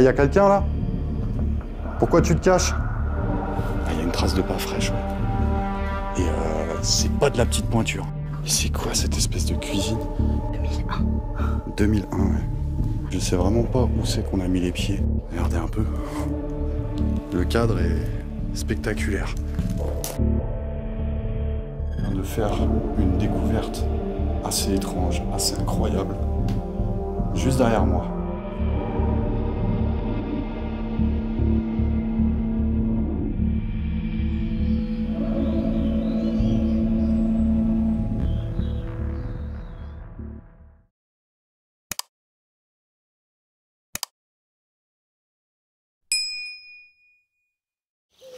y a quelqu'un là? Pourquoi tu te caches? Il y a une trace de pas fraîche. Ouais. Et c'est pas de la petite pointure. Et c'est quoi cette espèce de cuisine? 2001. 2001, ouais. Je sais vraiment pas où c'est qu'on a mis les pieds. Regardez un peu. Le cadre est spectaculaire. Je viens de faire une découverte assez étrange, assez incroyable. Juste derrière moi.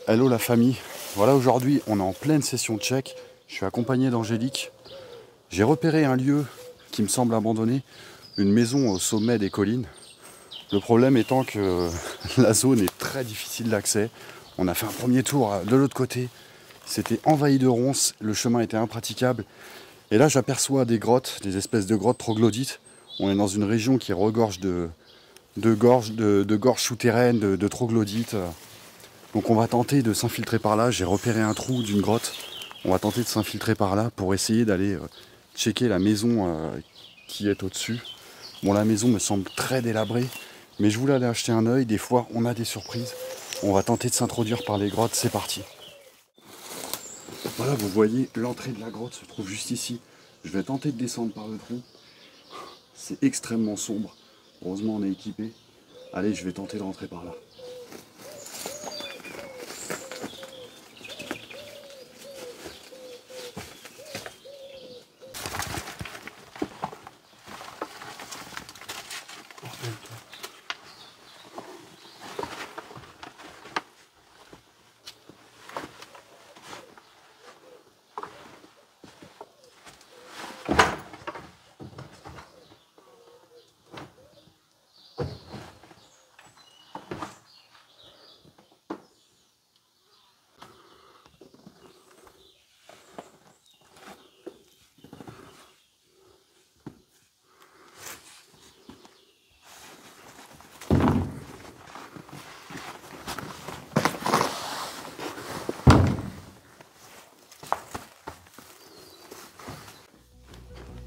Hello la famille, voilà aujourd'hui on est en pleine session check, je suis accompagné d'Angélique. J'ai repéré un lieu qui me semble abandonné, une maison au sommet des collines. Le problème étant que la zone est très difficile d'accès. On a fait un premier tour de l'autre côté, c'était envahi de ronces, le chemin était impraticable. Et là j'aperçois des grottes, des espèces de grottes troglodytes. On est dans une région qui regorge de gorges souterraines, de troglodytes. Donc on va tenter de s'infiltrer par là, j'ai repéré un trou d'une grotte, on va tenter de s'infiltrer par là pour essayer d'aller checker la maison qui est au-dessus. Bon, la maison me semble très délabrée, mais je voulais aller acheter un œil, des fois on a des surprises. On va tenter de s'introduire par les grottes, c'est parti. Voilà, vous voyez, l'entrée de la grotte se trouve juste ici. Je vais tenter de descendre par le trou. C'est extrêmement sombre, heureusement on est équipé. Allez, je vais tenter de rentrer par là.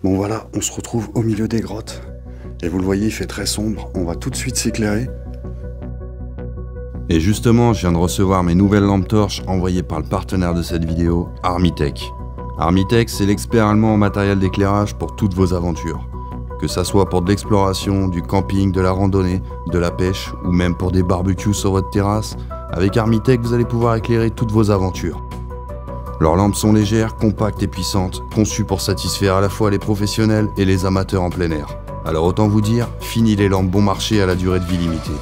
Bon voilà, on se retrouve au milieu des grottes. Et vous le voyez, il fait très sombre. On va tout de suite s'éclairer. Et justement, je viens de recevoir mes nouvelles lampes torches envoyées par le partenaire de cette vidéo, Armitech. Armitech, c'est l'expert allemand en matériel d'éclairage pour toutes vos aventures. Que ça soit pour de l'exploration, du camping, de la randonnée, de la pêche, ou même pour des barbecues sur votre terrasse, avec Armitech, vous allez pouvoir éclairer toutes vos aventures. Leurs lampes sont légères, compactes et puissantes, conçues pour satisfaire à la fois les professionnels et les amateurs en plein air. Alors autant vous dire, fini les lampes bon marché à la durée de vie limitée.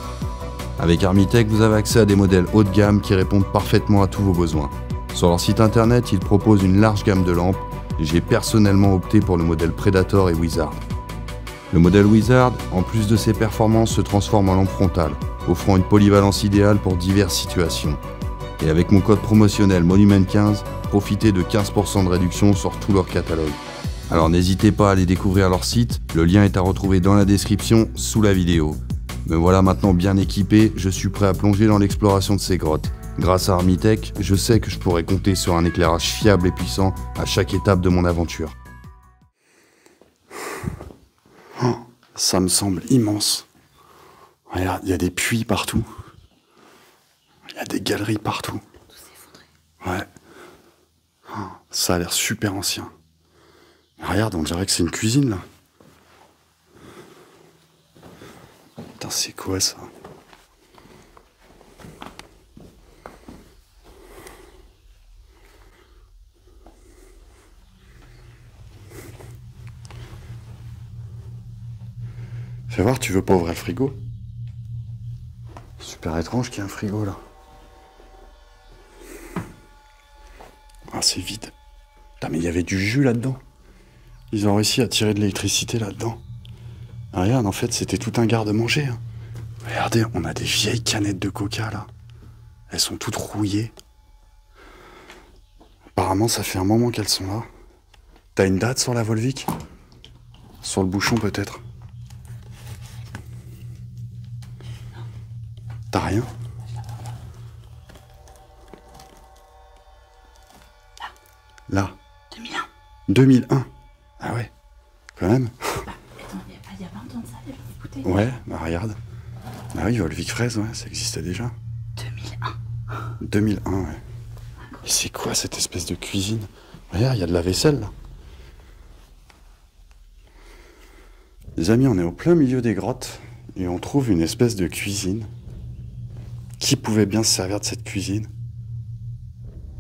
Avec Armitech, vous avez accès à des modèles haut de gamme qui répondent parfaitement à tous vos besoins. Sur leur site internet, ils proposent une large gamme de lampes. J'ai personnellement opté pour le modèle Predator et Wizard. Le modèle Wizard, en plus de ses performances, se transforme en lampe frontale, offrant une polyvalence idéale pour diverses situations. Et avec mon code promotionnel Monument15, profitez de 15% de réduction sur tout leur catalogue. Alors n'hésitez pas à aller découvrir leur site, le lien est à retrouver dans la description sous la vidéo. Me voilà maintenant bien équipé, je suis prêt à plonger dans l'exploration de ces grottes. Grâce à Armitech, je sais que je pourrai compter sur un éclairage fiable et puissant à chaque étape de mon aventure. Oh, ça me semble immense. Regarde, il y a des puits partout. Il y a des galeries partout. Ouais. Oh, ça a l'air super ancien. Regarde, on dirait que c'est une cuisine là. Putain, c'est quoi ça? Fais voir, tu veux pas ouvrir le frigo? Super étrange qu'il y ait un frigo là. Ah, c'est vide. Putain, mais il y avait du jus là-dedans. Ils ont réussi à tirer de l'électricité là-dedans. Ah, regarde, en fait, c'était tout un garde-manger. Hein. Regardez, on a des vieilles canettes de coca là. Elles sont toutes rouillées. Apparemment, ça fait un moment qu'elles sont là. T'as une date sur la Volvic? Sur le bouchon peut-être? 2001. Ah ouais, quand même. Bah, attends, il y a pas longtemps de ça, il y avait des bouteilles. Ouais, bah regarde. Ah oui, Volvic fraise, ouais, ça existait déjà. 2001. 2001, ouais. Et c'est quoi cette espèce de cuisine? Regarde, il y a de la vaisselle là. Les amis, on est au plein milieu des grottes et on trouve une espèce de cuisine. Qui pouvait bien se servir de cette cuisine?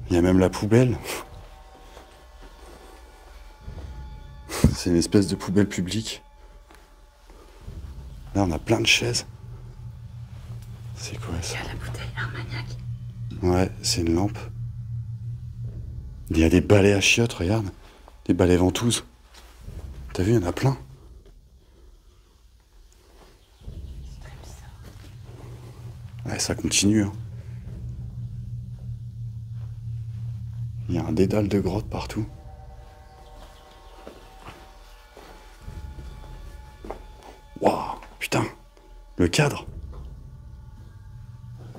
Il y a même la poubelle. C'est une espèce de poubelle publique. Là, on a plein de chaises. C'est quoi ça? Il y a la bouteille Armagnac. Ouais, c'est une lampe. Il y a des balais à chiottes, regarde. Des balais ventouses. T'as vu, il y en a plein. C'est très bizarre. Ouais, ça continue. Hein. Il y a un dédale de grottes partout. Waouh, putain, le cadre.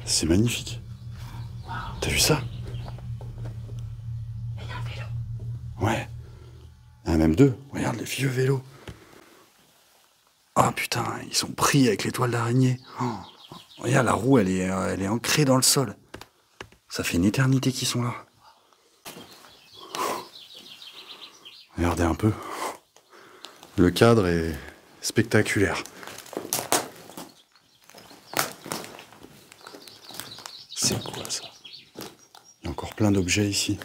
C'est magnifique. T'as vu ça? Il y a un vélo. Ouais. Il y en a même deux. Regarde les vieux vélos. Ah putain, ils sont pris avec les toiles d'araignée. Oh. Regarde, la roue, elle est ancrée dans le sol. Ça fait une éternité qu'ils sont là. Regardez un peu. Le cadre est spectaculaire. C'est quoi ça? Il y a encore plein d'objets ici.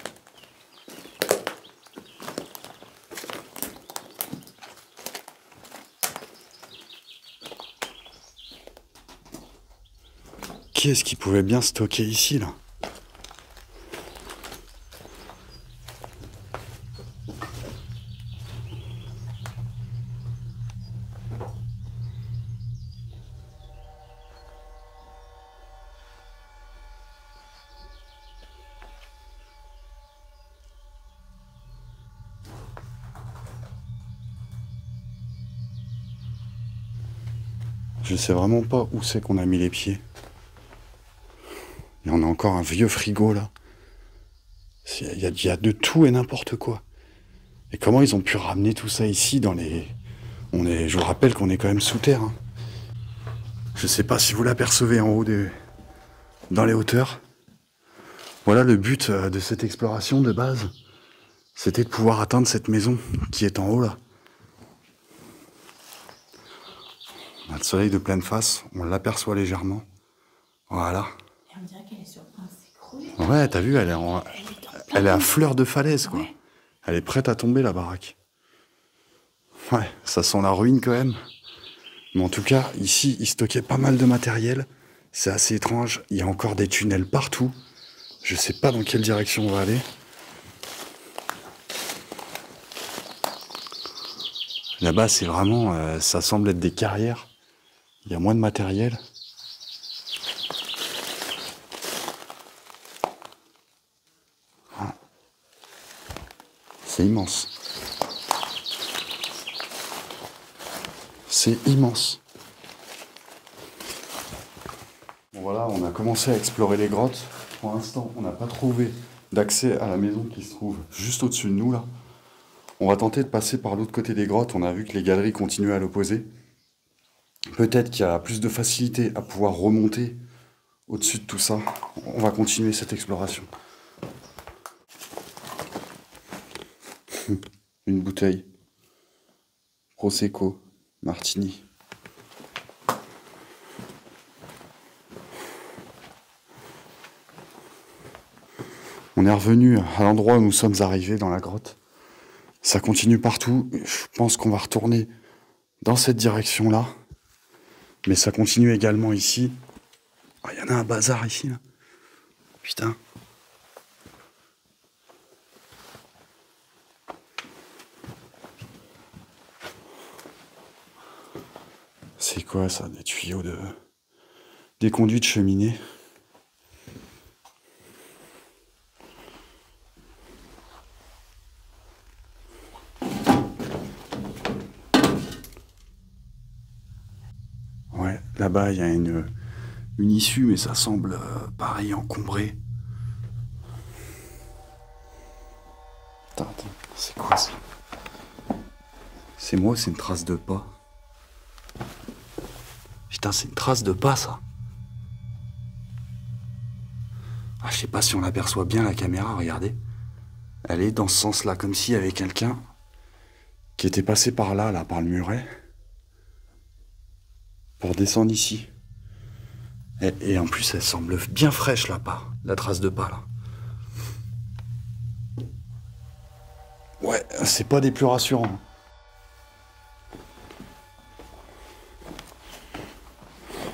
Qui est-ce qui pouvait bien stocker ici, là? Je sais vraiment pas où c'est qu'on a mis les pieds. Il y en a encore un vieux frigo là. Il y a de tout et n'importe quoi. Et comment ils ont pu ramener tout ça ici dans les... Je vous rappelle qu'on est quand même sous terre. Hein. Je sais pas si vous l'apercevez en haut dans les hauteurs. Voilà le but de cette exploration de base. C'était de pouvoir atteindre cette maison qui est en haut là. On a le soleil de pleine face, on l'aperçoit légèrement. Voilà. Et on dirait qu'elle est sur un s'écrouler. Ouais, t'as vu, elle est à fleur de falaise, quoi. Ouais. Elle est prête à tomber, la baraque. Ouais, ça sent la ruine quand même. Mais en tout cas, ici, ils stockaient pas mal de matériel. C'est assez étrange. Il y a encore des tunnels partout. Je sais pas dans quelle direction on va aller. Là-bas, c'est vraiment... ça semble être des carrières. Il y a moins de matériel. C'est immense. C'est immense. Bon voilà, on a commencé à explorer les grottes. Pour l'instant, on n'a pas trouvé d'accès à la maison qui se trouve juste au-dessus de nous là. On va tenter de passer par l'autre côté des grottes. On a vu que les galeries continuaient à l'opposé. Peut-être qu'il y a plus de facilité à pouvoir remonter au-dessus de tout ça. On va continuer cette exploration. Une bouteille. Prosecco. Martini. On est revenu à l'endroit où nous sommes arrivés dans la grotte. Ça continue partout. Je pense qu'on va retourner dans cette direction-là. Mais ça continue également ici. Ah, il y en a un bazar ici, là. Putain. C'est quoi ça? Des tuyaux de... Des conduits de cheminée. Ouais, là-bas, il y a une issue, mais ça semble pareil, encombré. Attends, C'est quoi ça? C'est moi ou c'est une trace de pas? Putain, c'est une trace de pas, ça. Ah, je sais pas si on aperçoit bien la caméra, regardez. Elle est dans ce sens-là, comme s'il y avait quelqu'un qui était passé par là, par le muret, pour descendre ici. Et en plus, elle semble bien fraîche, là-bas, la trace de pas, là. Ouais, c'est pas des plus rassurants.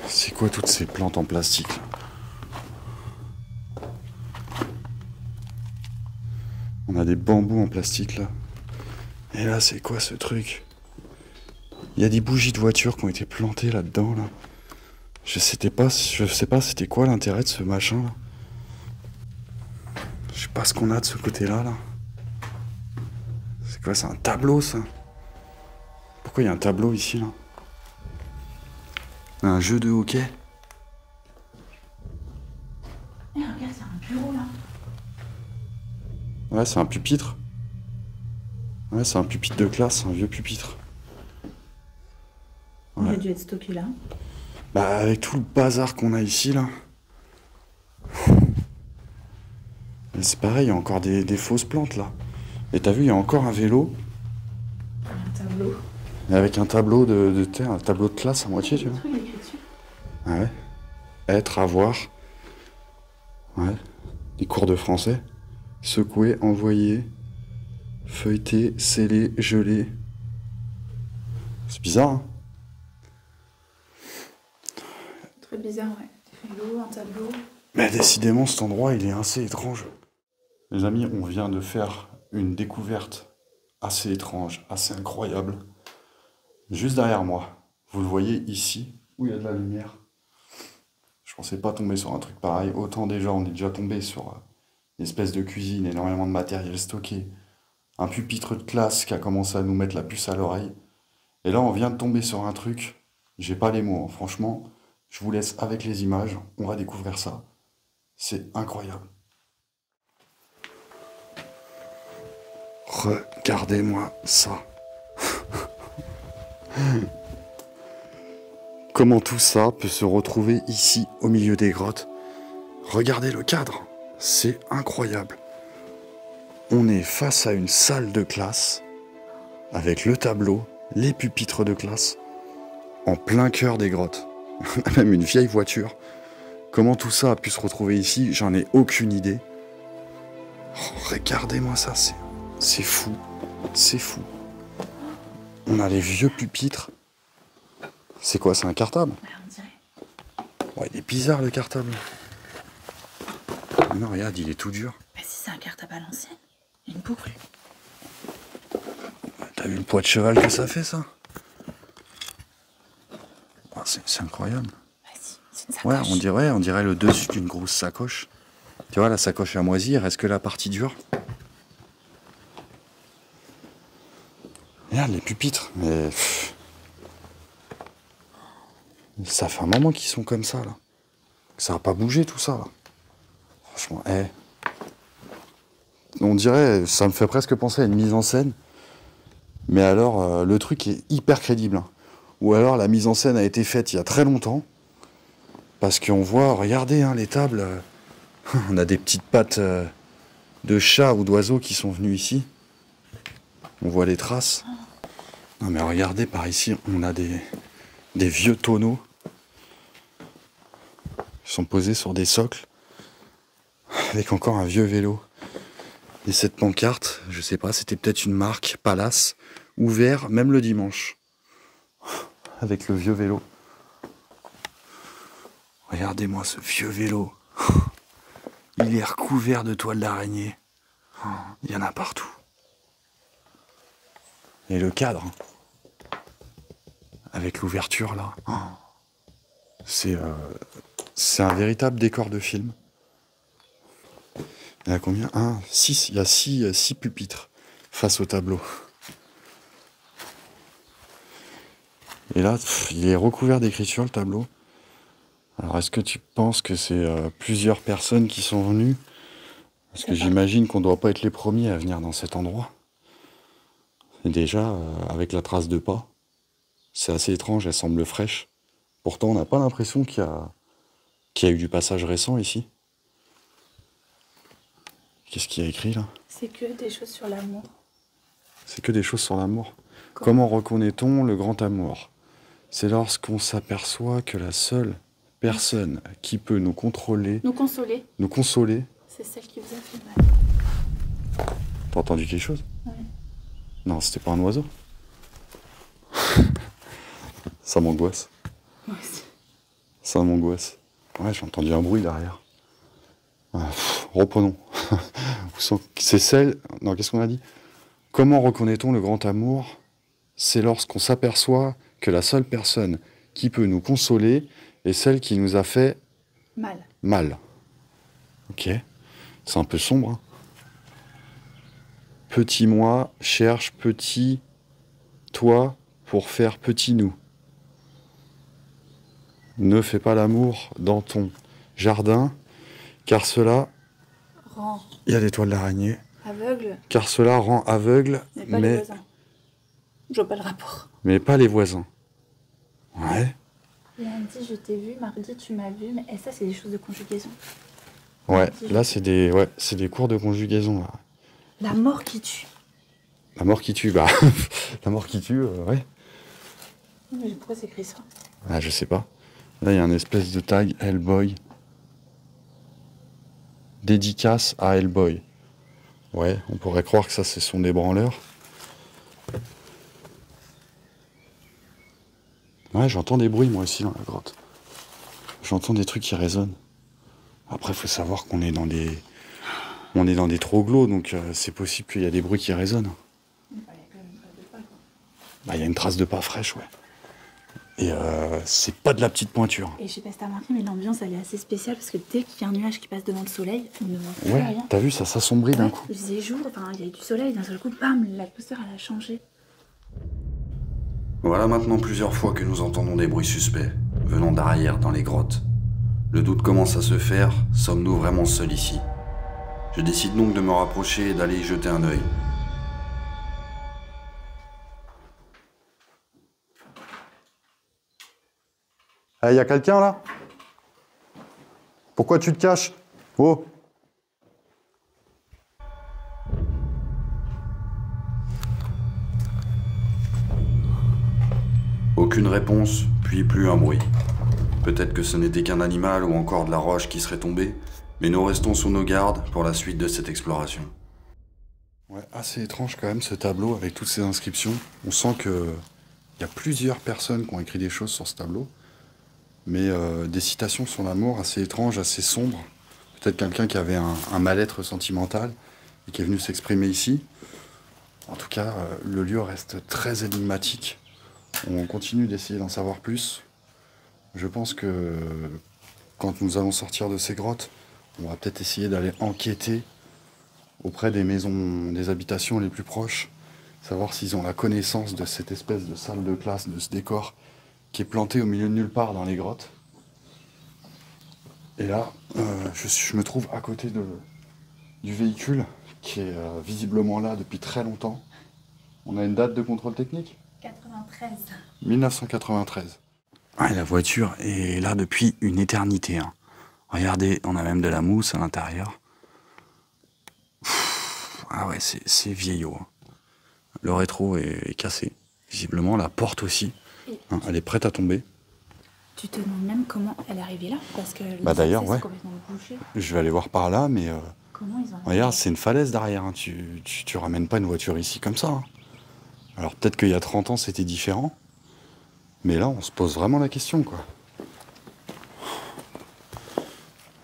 C'est quoi toutes ces plantes en plastique, là? On a des bambous en plastique, là. Et là, c'est quoi ce truc? Il y a des bougies de voiture qui ont été plantées là-dedans, là. Je sais pas c'était quoi l'intérêt de ce machin, là. Je sais pas ce qu'on a de ce côté-là, là. C'est quoi, c'est un tableau, ça? Pourquoi il y a un tableau ici, là? Un jeu de hockey? Eh, regarde, c'est un bureau là. Ouais, c'est un pupitre. Ouais, c'est un pupitre de classe, un vieux pupitre. Il Ouais. a dû être stocké là. Bah, avec tout le bazar qu'on a ici, là. Et c'est pareil, il y a encore des fausses plantes, là. Et t'as vu, il y a encore un vélo. Un tableau. Avec un tableau de terre, un tableau de classe à moitié, tu vois. Il est écrit dessus. Ah ouais. Être, avoir. Ouais. Des cours de français. Secouer, envoyer. Feuilleter, sceller, geler. C'est bizarre, hein? Très bizarre, ouais. Des vélos, un tableau. Mais décidément, cet endroit, il est assez étrange. Les amis, on vient de faire une découverte assez étrange, assez incroyable. Juste derrière moi, vous le voyez ici, où il y a de la lumière. Je pensais pas tomber sur un truc pareil. Autant déjà, on est déjà tombé sur une espèce de cuisine, énormément de matériel stocké, un pupitre de classe qui a commencé à nous mettre la puce à l'oreille. Et là, on vient de tomber sur un truc, j'ai pas les mots, hein. Franchement, je vous laisse avec les images, on va découvrir ça. C'est incroyable. Regardez-moi ça. Comment tout ça peut se retrouver ici, au milieu des grottes? Regardez le cadre, c'est incroyable. On est face à une salle de classe, avec le tableau, les pupitres de classe, en plein cœur des grottes. On a même une vieille voiture. Comment tout ça a pu se retrouver ici, j'en ai aucune idée. Oh, regardez-moi ça, c'est fou, c'est fou. On a les vieux pupitres. C'est quoi, c'est un cartable? Ouais, on dirait. Ouais, il est bizarre le cartable. Mais non, regarde, il est tout dur. Mais si c'est un cartable à l'ancienne, il y a une boucle. T'as vu le poids de cheval que ça fait, ça? Oh, c'est incroyable. Bah si, c'est une Ouais, sacoche. on dirait le dessus d'une grosse sacoche. Tu vois, la sacoche à moisi, il reste que la partie dure. Regarde les pupitres, mais... pff. Ça fait un moment qu'ils sont comme ça, là. Ça va pas bouger, tout ça, là. Franchement, on dirait, ça me fait presque penser à une mise en scène. Mais alors, le truc est hyper crédible, hein. Ou alors, la mise en scène a été faite il y a très longtemps. Parce qu'on voit, regardez, hein, les tables... on a des petites pattes de chat ou d'oiseaux qui sont venus ici. On voit les traces. Non mais regardez, par ici, on a des vieux tonneaux. Ils sont posés sur des socles. Avec encore un vieux vélo. Et cette pancarte, je sais pas, c'était peut-être une marque, Palace, ouvert même le dimanche. Avec le vieux vélo. Regardez-moi ce vieux vélo. Il est recouvert de toiles d'araignée. Il y en a partout. Et le cadre, avec l'ouverture là, c'est un véritable décor de film. Il y a combien? Il y a six pupitres face au tableau. Et là, il est recouvert d'écriture le tableau. Alors est-ce que tu penses que c'est plusieurs personnes qui sont venues? Parce que j'imagine qu'on ne doit pas être les premiers à venir dans cet endroit. Et déjà, avec la trace de pas, c'est assez étrange, elle semble fraîche. Pourtant, on n'a pas l'impression qu'il y a eu du passage récent ici. Qu'est-ce qu'il y a écrit là? C'est que des choses sur l'amour. C'est que des choses sur l'amour. Comment reconnaît-on le grand amour? C'est lorsqu'on s'aperçoit que la seule personne qui peut nous contrôler, Nous consoler, c'est celle qui vous a fait mal. T'as entendu quelque chose? Ouais. Non, c'était pas un oiseau. Ça m'angoisse. Moi aussi. Ça m'angoisse. Ouais, j'ai entendu un bruit derrière. Reprenons. C'est celle... Non, qu'est-ce qu'on a dit? Comment reconnaît-on le grand amour? C'est lorsqu'on s'aperçoit que la seule personne qui peut nous consoler est celle qui nous a fait mal. Ok. C'est un peu sombre. Hein. Petit moi cherche petit toi pour faire petit nous. Ne fais pas l'amour dans ton jardin, car cela... Rend Il y a des toiles d'araignée. aveugle. Car cela rend aveugle, Mais pas les voisins. Je vois pas le rapport. mais pas les voisins. Ouais. Lundi, je t'ai vu. Mardi, tu m'as vu. Mais ça, c'est des choses de conjugaison. Ouais, là c'est des cours de conjugaison. Là. La mort qui tue. La mort qui tue, bah... La mort qui tue, ouais. Mais pourquoi c'est écrit ça? Ah, je sais pas. Là, il y a un espèce de tag Hellboy. Dédicace à Hellboy. Ouais, on pourrait croire que ça, ce sont des branleurs. Ouais, j'entends des bruits, moi aussi, dans la grotte. J'entends des trucs qui résonnent. Après, il faut savoir qu'on est dans des... On est dans des troglodytes, donc c'est possible qu'il y a des bruits qui résonnent. Bah, il y a une trace de pas fraîche, ouais. Et c'est pas de la petite pointure. Et je sais pas si t'as remarqué, mais l'ambiance, elle est assez spéciale parce que dès qu'il y a un nuage qui passe devant le soleil, on ne voit plus Ouais, rien. t'as vu, ça s'assombrit d'un coup. Il faisait jour, enfin, il y a eu du soleil, d'un seul coup, bam, l'atmosphère, elle a changé. Voilà maintenant plusieurs fois que nous entendons des bruits suspects, venant d'arrière dans les grottes. Le doute commence à se faire, sommes-nous vraiment seuls ici? Je décide donc de me rapprocher et d'aller y jeter un œil. Ah, y a quelqu'un là? Pourquoi tu te caches? Oh! Aucune réponse, puis plus un bruit. Peut-être que ce n'était qu'un animal ou encore de la roche qui serait tombée, mais nous restons sous nos gardes pour la suite de cette exploration. Ouais, assez étrange quand même ce tableau avec toutes ces inscriptions. On sent que y a plusieurs personnes qui ont écrit des choses sur ce tableau, mais des citations sur l'amour assez étranges, assez sombres. Peut-être quelqu'un qui avait un mal-être sentimental et qui est venu s'exprimer ici. En tout cas, le lieu reste très énigmatique. On continue d'essayer d'en savoir plus. Je pense que quand nous allons sortir de ces grottes, on va peut-être essayer d'aller enquêter auprès des maisons, des habitations les plus proches, savoir s'ils ont la connaissance de cette espèce de salle de classe, de ce décor qui est planté au milieu de nulle part dans les grottes. Et là, je me trouve à côté du véhicule qui est visiblement là depuis très longtemps. On a une date de contrôle technique? 93. 1993. Ouais, la voiture est là depuis une éternité. Hein. Regardez, on a même de la mousse à l'intérieur. Ah ouais, c'est vieillot. Hein. Le rétro est cassé. Visiblement, la porte aussi. Hein, elle est prête à tomber. Tu te demandes même comment elle est arrivée là? Parce que Bah d'ailleurs, ouais. complètement bouché. Je vais aller voir par là, mais... Comment ils ont... Regarde, c'est une falaise derrière. Hein. Tu ramènes pas une voiture ici comme ça. Hein. Alors peut-être qu'il y a 30 ans, c'était différent. Mais là, on se pose vraiment la question, quoi.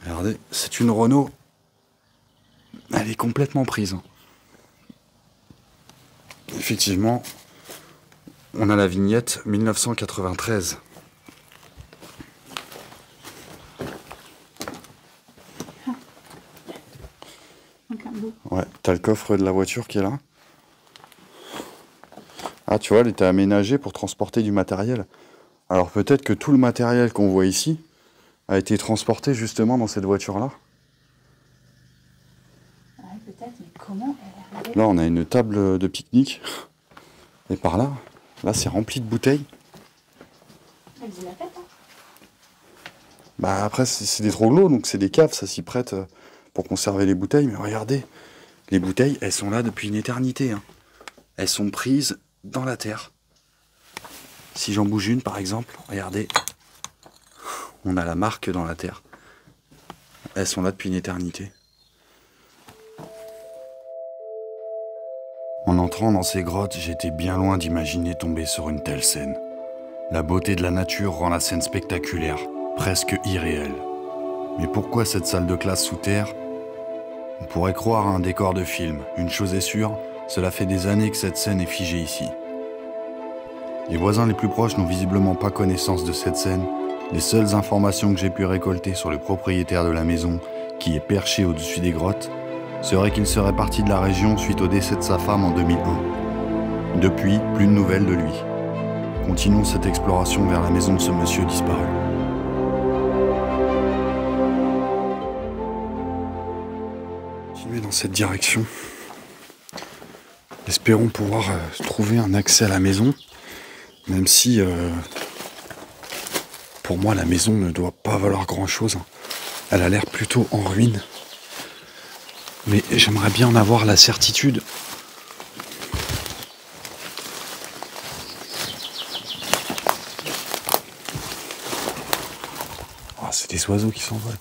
Regardez, c'est une Renault. Elle est complètement prise. Hein. Effectivement, on a la vignette 1993. Ouais, t'as le coffre de la voiture qui est là. Ah, tu vois, elle était aménagée pour transporter du matériel. Alors peut-être que tout le matériel qu'on voit ici a été transporté justement dans cette voiture-là. Ouais, peut-être, mais comment elle est arrivée? Là, on a une table de pique-nique. Et par là, c'est rempli de bouteilles. Elle faisait la fête, hein. Bah après, c'est des troglos, donc c'est des caves, ça s'y prête pour conserver les bouteilles. Mais regardez, les bouteilles, elles sont là depuis une éternité, hein. Elles sont prises dans la terre. Si j'en bouge une, par exemple, regardez, on a la marque dans la terre. Elles sont là depuis une éternité. En entrant dans ces grottes, j'étais bien loin d'imaginer tomber sur une telle scène. La beauté de la nature rend la scène spectaculaire, presque irréelle. Mais pourquoi cette salle de classe sous terre? On pourrait croire à un décor de film. Une chose est sûre, cela fait des années que cette scène est figée ici. Les voisins les plus proches n'ont visiblement pas connaissance de cette scène. Les seules informations que j'ai pu récolter sur le propriétaire de la maison, qui est perché au-dessus des grottes, serait qu'il serait parti de la région suite au décès de sa femme en 2001. Depuis, plus de nouvelles de lui. Continuons cette exploration vers la maison de ce monsieur disparu. Continuer dans cette direction. Espérons pouvoir trouver un accès à la maison, même si pour moi la maison ne doit pas valoir grand-chose. Elle a l'air plutôt en ruine. Mais j'aimerais bien en avoir la certitude. Oh, c'est des oiseaux qui s'envolent.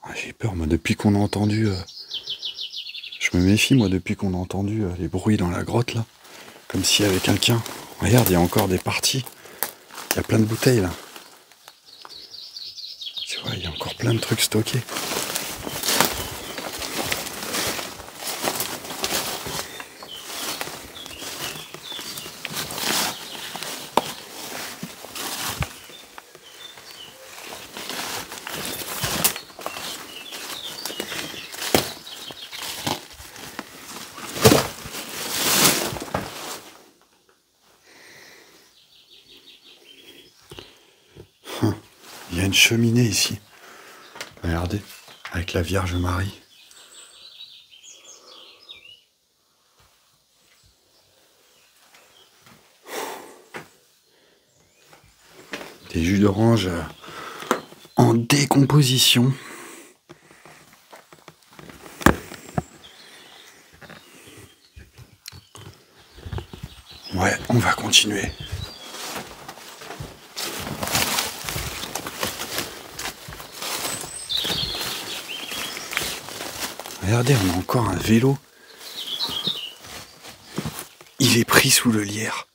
Ah, j'ai peur, moi, depuis qu'on a entendu... Je me méfie, moi, depuis qu'on a entendu les bruits dans la grotte, là. Comme s'il y avait quelqu'un. Regarde, il y a encore des parties. Il y a plein de bouteilles, là. Tu vois, il y a encore plein de trucs stockés. Il y a une cheminée ici. Regardez, avec la Vierge Marie. Des jus d'orange en décomposition. Ouais, on va continuer. Regardez, on a encore un vélo. Il est pris sous le lierre.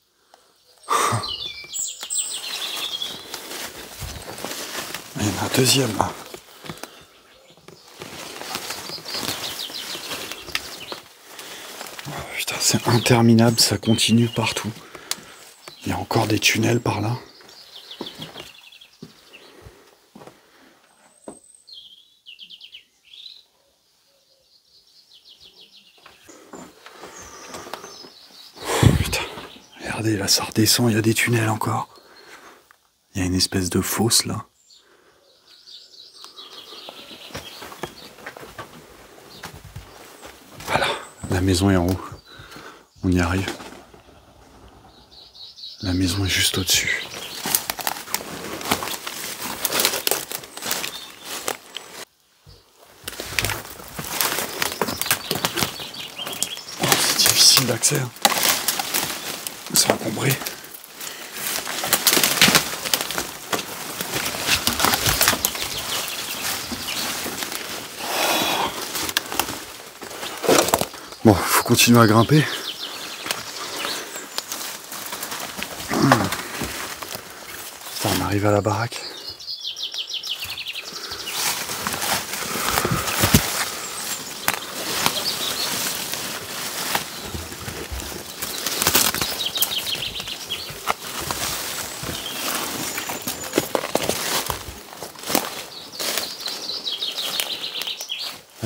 Il y en a un deuxième là. Oh, putain, c'est interminable, ça continue partout. Il y a encore des tunnels par là. Regardez, là ça redescend, il y a des tunnels encore. Il y a une espèce de fosse là. Voilà, la maison est en haut. On y arrive. La maison est juste au-dessus. Oh, c'est difficile d'accès. Hein. C'est encombré. Bon, faut continuer à grimper. Putain, on arrive à la baraque.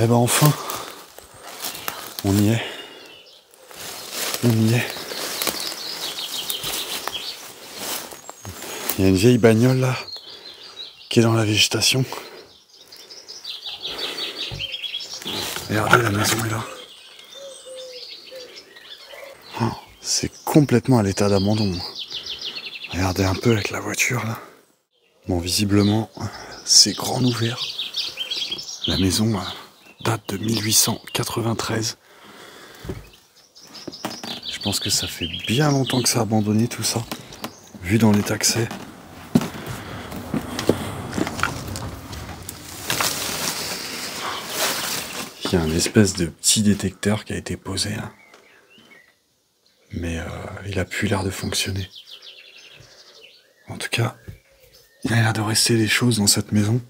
Eh ben enfin, on y est. On y est. Il y a une vieille bagnole là, qui est dans la végétation. Regardez, la maison est là. Oh, c'est complètement à l'état d'abandon. Regardez un peu avec la voiture là. Bon, visiblement, c'est grand ouvert. La maison date de 1893. Je pense que ça fait bien longtemps que c'est abandonné tout ça, vu dans l'état que c'est. Il y a un espèce de petit détecteur qui a été posé là. Mais il a plus l'air de fonctionner. En tout cas, il a l'air de rester des choses dans cette maison.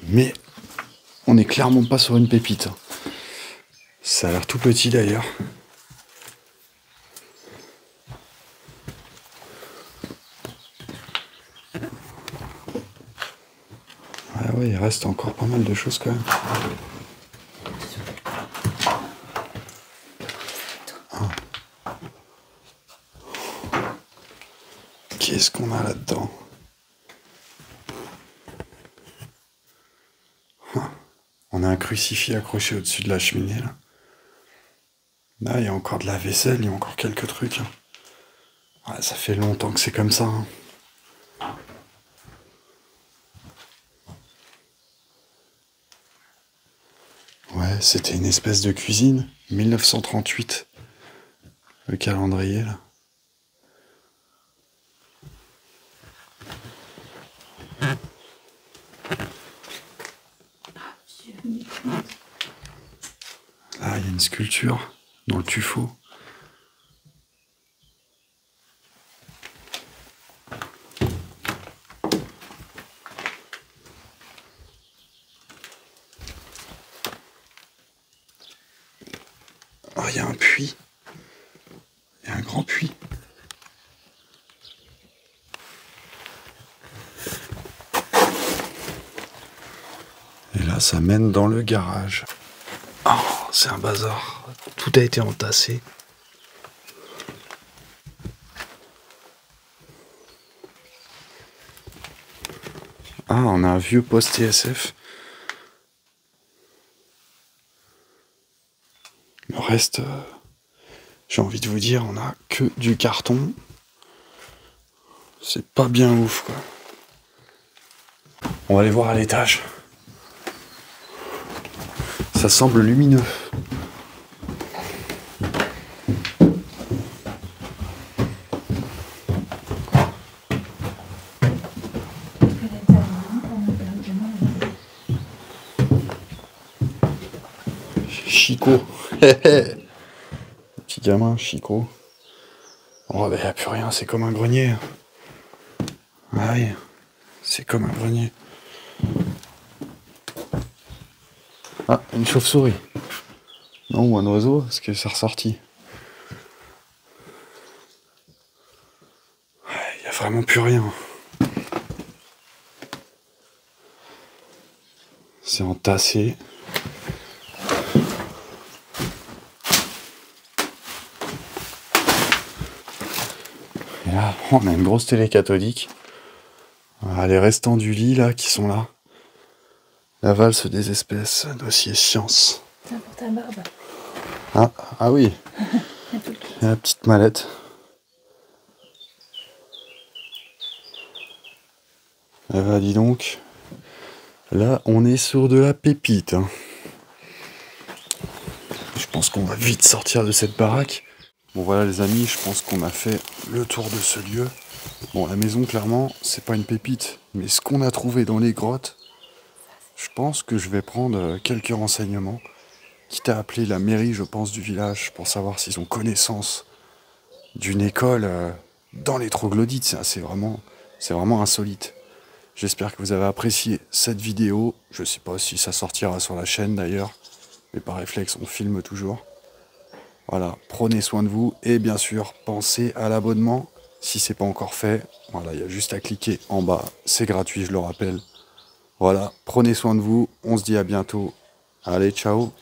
Mais on n'est clairement pas sur une pépite. Ça a l'air tout petit d'ailleurs. Ah ouais, il reste encore pas mal de choses quand même. Ah. Qu'est-ce qu'on a là-dedans? On a un crucifix accroché au-dessus de la cheminée là. Là, il y a encore de la vaisselle, il y a encore quelques trucs. Ouais, ça fait longtemps que c'est comme ça. Ouais, c'était une espèce de cuisine. 1938. Le calendrier là. Là, il y a une sculpture dans le tuffeau. Oh, il y a un puits. Il y a un grand puits. Et là, ça mène dans le garage. Oh, c'est un bazar. Tout a été entassé. Ah, on a un vieux poste TSF. Le reste, j'ai envie de vous dire, on a que du carton. C'est pas bien ouf, quoi. On va aller voir à l'étage. Ça semble lumineux. Chico. Petit gamin, Chico. Oh, bah, y a plus rien, c'est comme un grenier. Ah oui, c'est comme un grenier. Ah, une chauve-souris. Non, ou un oiseau, parce que c'est ressorti. Il y a vraiment plus rien. C'est entassé. Et là, on a une grosse télé cathodique. Ah, les restants du lit, là, qui sont là. La valse des espèces, dossier science. Tiens, pour ta barbe. Ah oui. Et la petite mallette. Eh ben, dis donc. Là, on est sur de la pépite. Hein. Je pense qu'on va vite sortir de cette baraque. Bon voilà les amis, je pense qu'on a fait le tour de ce lieu. Bon, la maison, clairement, c'est pas une pépite. Mais ce qu'on a trouvé dans les grottes, je pense que je vais prendre quelques renseignements. Quitte à appeler la mairie, je pense, du village pour savoir s'ils ont connaissance d'une école dans les troglodytes. C'est vraiment insolite. J'espère que vous avez apprécié cette vidéo. Je sais pas si ça sortira sur la chaîne d'ailleurs. Mais par réflexe, on filme toujours. Voilà, prenez soin de vous. Et bien sûr, pensez à l'abonnement. Si c'est pas encore fait, voilà, il y a juste à cliquer en bas. C'est gratuit, je le rappelle. Voilà, prenez soin de vous. On se dit à bientôt. Allez, ciao.